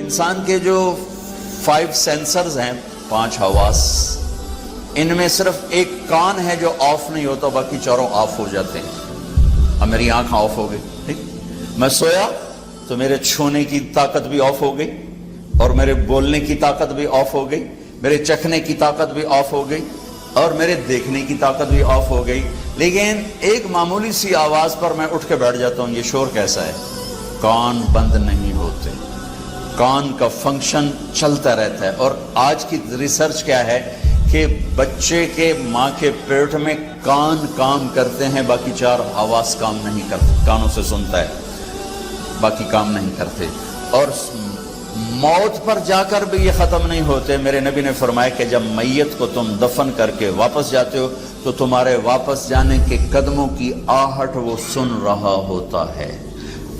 انسان کے جو 5 سینسرز ہیں، 5 حواس، ان میں صرف ایک کان ہے جو آف نہیں ہوتا، باقی چاروں آف ہو جاتے ہیں۔ اب میری آنکھ آف ہو گئی، ٹھیک، میں سویا تو میرے چھونے کی طاقت بھی آف ہو گئی، اور میرے بولنے کی طاقت بھی آف ہو گئی، میرے چکھنے کی طاقت بھی آف ہو گئی، اور میرے دیکھنے کی طاقت بھی آف ہو گئی۔ لیکن ایک معمولی سی آواز پر میں اٹھ کے بیٹھ جاتا ہوں، یہ شور کیسا ہے؟ کان بند نہیں ہوتے، کان کا فنکشن چلتا رہتا ہے۔ اور آج کی ریسرچ کیا ہے کہ بچے کے ماں کے پیٹ میں کان کام کرتے ہیں، باقی 4 حواس کام نہیں کرتے، کانوں سے سنتا ہے، باقی کام نہیں کرتے۔ اور موت پر جا کر بھی یہ ختم نہیں ہوتے۔ میرے نبی نے فرمایا کہ جب میت کو تم دفن کر کے واپس جاتے ہو تو تمہارے واپس جانے کے قدموں کی آہٹ وہ سن رہا ہوتا ہے۔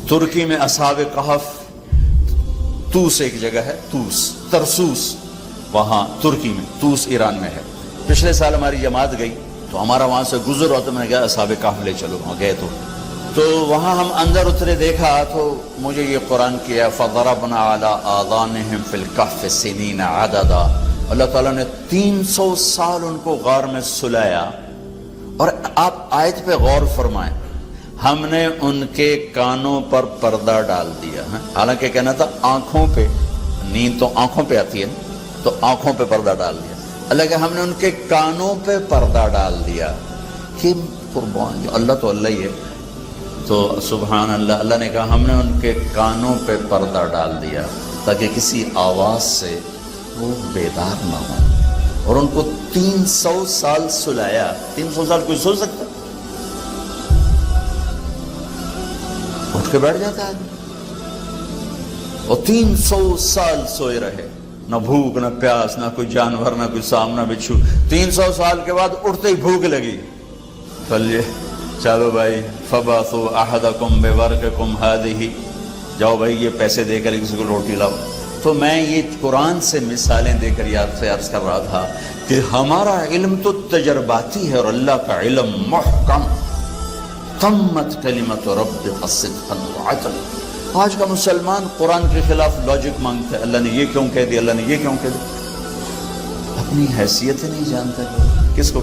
ترکی میں اصحاب کہف، توس ایک جگہ ہے، توس، ترسوس، وہاں ترکی میں، توس ایران میں ہے۔ پچھلے سال ہماری جماعت گئی تو ہمارا وہاں سے گزر ہوا تو میں نے کہا اصحاب کہف لے چلو، وہاں گئے تو وہاں ہم اندر اترے، دیکھا تو مجھے یہ قرآن کیا فَضَرَبْنَا عَلَىٰ آذَانِهِمْ فِي الْكَهْفِ سِنِينَ عَدَدًا۔ اللہ تعالیٰ نے 300 سال ان کو غار میں سلایا۔ اور آپ آیت پہ غور فرمائیں، ہم نے ان کے کانوں پر پردہ ڈال دیا، حالانکہ کہنا تھا آنکھوں پہ، نیند تو آنکھوں پہ آتی ہے تو آنکھوں پہ پردہ ڈال دیا، اللہ کہ ہم نے ان کے کانوں پہ پردہ ڈال دیا۔ کہ قربان اللہ تو اللہ ہی ہے، تو سبحان اللہ، اللہ نے کہا ہم نے ان کے کانوں پہ پردہ ڈال دیا تاکہ کسی آواز سے وہ بیدار نہ ہوں، اور ان کو 300 سال سلایا۔ 300 سال کوئی سو سکتا؟ اٹھ کے بیٹھ جاتا ہے، اور 300 سال سوئے رہے، نہ بھوک نہ پیاس، نہ کوئی جانور، نہ کوئی سامنا بچھو۔ 300 سال کے بعد اٹھتے ہی بھوک لگی، چلو بھائی فَبَعْثُوا أَحَدَكُمْ بِوَرْقِكُمْ هَٰذِهِ، جاؤ بھائی یہ پیسے دے کر کسی کو روٹی لاؤ۔ تو میں یہ قرآن سے مثالیں دے کر یاد سے عرض کر رہا تھا کہ ہمارا علم تو تجرباتی ہے، اور اللہ کا علم محکم، تمت کلمۃ ربک صدقا وعدلا۔ آج کا مسلمان قرآن کے خلاف لاجک مانگتا ہے، اللہ نے یہ کیوں کہہ دیا، اللہ نے یہ کیوں کہہ دیا، اپنی حیثیت ہی نہیں جانتا کس کو